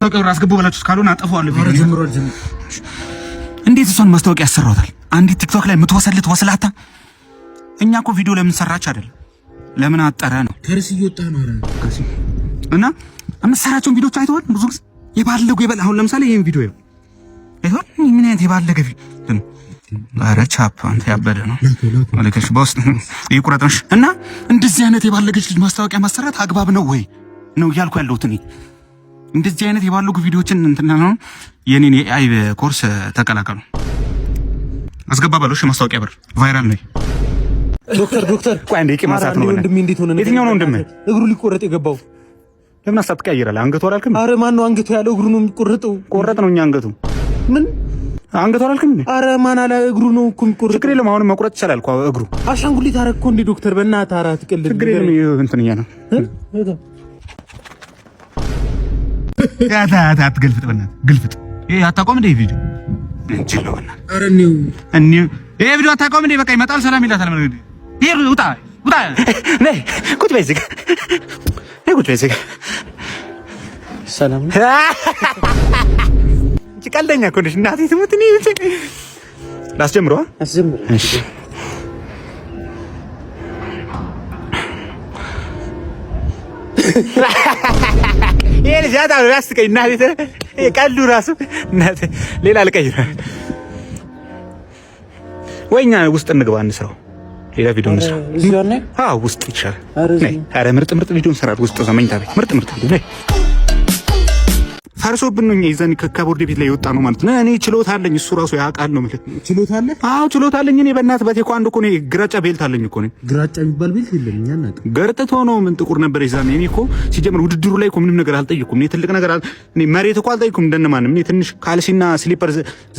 ተቀር አስገቡ ብላችሁ ካልሆነ አጠፋዋለሁ ቪዲዮ እንዴት እሷን ማስታወቂያ ያሰራውታል አንዲት ቲክቶክ ላይ የምትወሰልት ወስላታ እኛ እኮ ቪዲዮ ለምን ሰራች አይደል ለምን አጠረ ነው ከርስ እየወጣ ነው ከርስ እና አመሰራቸውን ቪዲዮች አይተዋል ብዙ ጊዜ የባለጉ አሁን ለምሳሌ ይሄን ቪዲዮ አይተዋል ምን አይነት የባለገ ቪዲዮ አረቻፕ አንተ ያበደ ነው ወለከሽ ቦስ ይቁረጥሽ እና እንደዚህ አይነት የባለገች ልጅ ማስታወቂያ ማሰራት አግባብ ነው ወይ ነው ያልኩ ያለሁት እኔ እንደዚህ አይነት የባለጉ ቪዲዮችን እንትና ነው የኔን የአይ ኮርስ ተቀላቀሉ አስገባ ባሎሽ ማስታወቂያ ብር ቫይራል ነው ዶክተር ቆይ አንዴ ማሳት ነው ወንድሜ እንዴት ሆነ የትኛው ነው ወንድሜ እግሩ ሊቆረጥ የገባው ለምን አሳትቀይራል አንገቱ አላልክም አረ ማን ነው አንገቱ ያለው እግሩ ነው የሚቆረጠው ቆረጥ ነው እኛ አንገቱ ምን አንገቱ አላልክም አረ ማን አላ እግሩ ነው እኮ የሚቆረጠው ችግር የለም አሁን መቁረጥ ይችላል እኮ እግሩ አሻንጉሊት አረግኮ እንዴ ዶክተር በእናትህ አራት ቀልድ ችግር የለም እንትንኛ ነው ያታ አትገልፍጥ በእናትህ ግልፍጥ ይሄ አታቆም እንደ ቪዲዮ እንችለውና አረ እኔው ይሄ ቪዲዮ አታቆም እንደ በቃ ይመጣል ሰላም ይላታል ማለት ነው ይሄ ውጣ ነይ ቁጭ በይ ዝግ ነይ ቁጭ በይ ዝግ ሰላም እንጂ ቀልደኛ እኮ ነሽ እናቴ ትሙት እኔ ላስጀምረዋ አስጀምር እሺ ይሄ ልጅ ያታው ያስቀኝ እናቴ ቀልዱ ራሱ እናቴ ሌላ ልቀይር ወይኛ ውስጥ እንግባ እንስራው ሌላ ቪዲዮ እንስራው እዚያ ነው ውስጥ ይቻላል ነይ አረ ምርጥ ቪዲዮ እንሰራለን ውስጥ ዘመኝታ ቤት ምርጥ ቪዲዮ ነይ ፈርሶብን ነው ይዘን ከቦርድ ቤት ላይ የወጣ ነው ማለት ነው እኔ ችሎታ አለኝ እሱ ራሱ ያውቃል ነው ማለት ችሎታ አለ ችሎታ አለኝ እኔ በእናትህ በቴኳንዶ እኮ ነው ግራጫ ቤልት አለኝ እኮ ነው ግራጫ የሚባል ቤልት የለም እኛ እናት ገርጥቶ ነው ምን ጥቁር ነበር ይዛኔ እኔ እኮ ሲጀምር ውድድሩ ላይ እኮ ምንም ነገር አልጠየኩም እኔ ትልቅ ነገር እኔ መሬት እኮ አልጠየኩም እንደነማንም እኔ ትንሽ ካልሲና ስሊፐር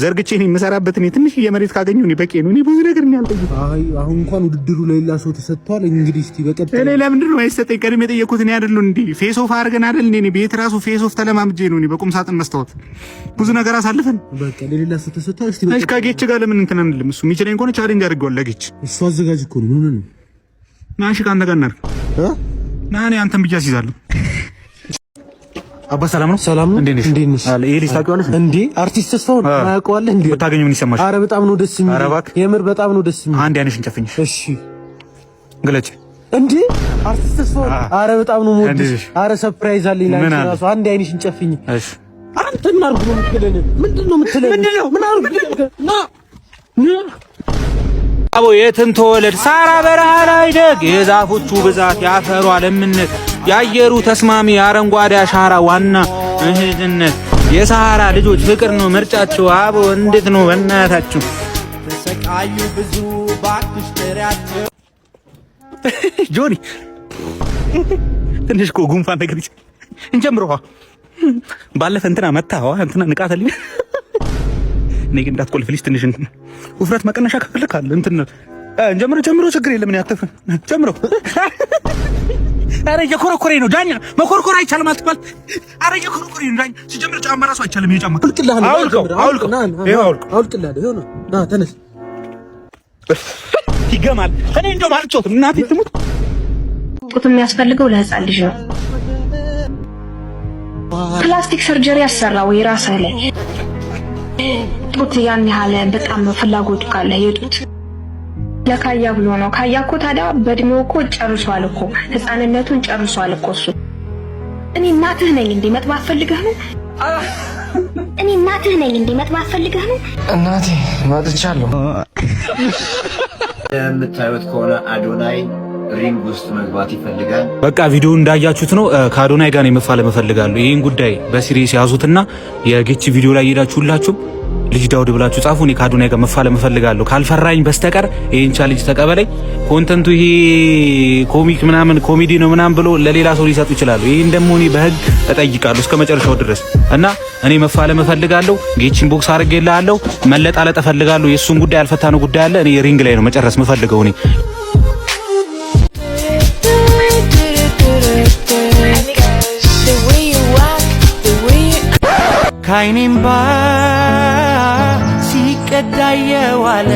ዘርግቼ እኔ መሰራበት እኔ ትንሽ የመሬት ካገኘው እኔ በቂ ነው እኔ ብዙ ነገር እኔ አልጠየኩም አሁን እንኳን ውድድሩ ላይ ሌላ ሰው ተሰጥቷል እንግዲህ እስቲ በቀጥ እኔ ለምንድን ነው አይሰጠኝ ቀድሜ የጠየኩት እኔ አይደል እንዴ ፌስ ኦፍ አድርገን አይደል እኔ ቤት ራሱ ፌስ ኦፍ ተለማምጄ ነው እኔ በቁም ሳጥን መስታወት ብዙ ነገር አሳልፈን በቃ ለሌላ ሰው ተሰጥቷል እስቲ በቃ ከጌች ጋር ለምን እንትን አንልም እሱ የሚችለኝ ከሆነ ቻሌንጅ አድርገዋል ለጌች እሱ አዘጋጅ እኮ ነው ምን ነው ናሽ ካንተ ጋር እናድርግ ናኔ አንተን ብቻ ሲይዛለሁ አባ ሰላም ነው እንዴ ነሽ አለ ይሄ ልጅ ታውቂዋለሽ እንዴ አርቲስት ተስፋውን ታውቂዋለህ እንዴ ብታገኙ ምን ይሰማሽ አረ በጣም ነው ደስ የሚል የምር በጣም ነው ደስ የሚል አንድ አይነሽን ጨፍኝሽ እሺ ግለጭ እንዴ አርቲስት ተስፋውን አረ በጣም ነው ሞድሽ አረ ሰርፕራይዝ አለኝ ላንቺ ራሱ አንድ አይነሽን ጨፍኝ እሺ አንተ ምን አርጉ ነው የምትለኝ ምንድነው ምን አርጉ ና አቦ የትን ተወለድ ሳራ በረሃ ላይ ደግ የዛፎቹ ብዛት ያፈሯ ለምነት ያየሩ ተስማሚ አረንጓዴ አሻራ ዋና እህትነት የሳራ ልጆች ፍቅር ነው ምርጫቸው አቦ እንዴት ነው በእናታችሁ ተሰቃዩ ብዙ ባክሽ ጥሪያቸው ጆኒ ትንሽ እኮ ጉንፋን ነገር እንጀምረዋ ባለፈ እንትና መታዋ እንትና ንቃተልኝ ነኝ እንዳትቆልፍልሽ ትንሽ እንትን ውፍረት መቀነሻ ከፈልካል እንትን ጀምሮ ችግር የለም ያተፈ ጀምሮ አረ የኮረኮሬ ነው ዳኛ መኮርኮር አይቻልም አትባል አረ የኮረኮሬ ነው ዳኛ ሲጀምር ጫማ ራሱ አይቻልም ይጫማ አውልቅልህ ይሆነ ና ተነስ ይገማል እኔ እንደው ማልጮት እናቴ ትሙት ጡት የሚያስፈልገው ለህፃን ልጅ ነው ፕላስቲክ ሰርጀሪ ያሰራ ወይ ራስህ ላይ ጡት ያን ያህል በጣም ፍላጎት ካለ የጡት ለካያ ብሎ ነው ካያ እኮ ታዲያ በእድሜው እኮ ጨርሷል እኮ ህፃንነቱን ጨርሷል እኮ እሱ እኔ እናትህ ነኝ እንዴ መጥባት ፈልገህ ነው እናቴ መጥቻለሁ የምታዩት ከሆነ አዶናይ ሪንግ ውስጥ መግባት ይፈልጋል። በቃ ቪዲዮ እንዳያችሁት ነው ከአዶናይ ጋር መፋለም እፈልጋለሁ ይሄን ጉዳይ በሲሪየስ ያዙትና የጌች ቪዲዮ ላይ ሄዳችሁላችሁ ልጅ ዳውድ ብላችሁ ጻፉ እኔ ከአዶናይ ጋር መፋለም እፈልጋለሁ ካልፈራኝ በስተቀር ይሄን ቻሌንጅ ተቀበለኝ ኮንተንቱ ይሄ ኮሚክ ምናምን ኮሜዲ ነው ምናምን ብሎ ለሌላ ሰው ሊሰጡ ይችላሉ ይሄን ደግሞ እኔ በህግ እጠይቃለሁ እስከመጨረሻው ድረስ እና እኔ መፋለም እፈልጋለሁ ጌችን ቦክስ አድርጌልሃለሁ መለጣለጥ እፈልጋለሁ የሱን ጉዳይ አልፈታነው ጉዳይ አለ እኔ ሪንግ ላይ ነው መጨረስ የምፈልገው እኔ ካይኔምባ ሲቀዳ የዋለ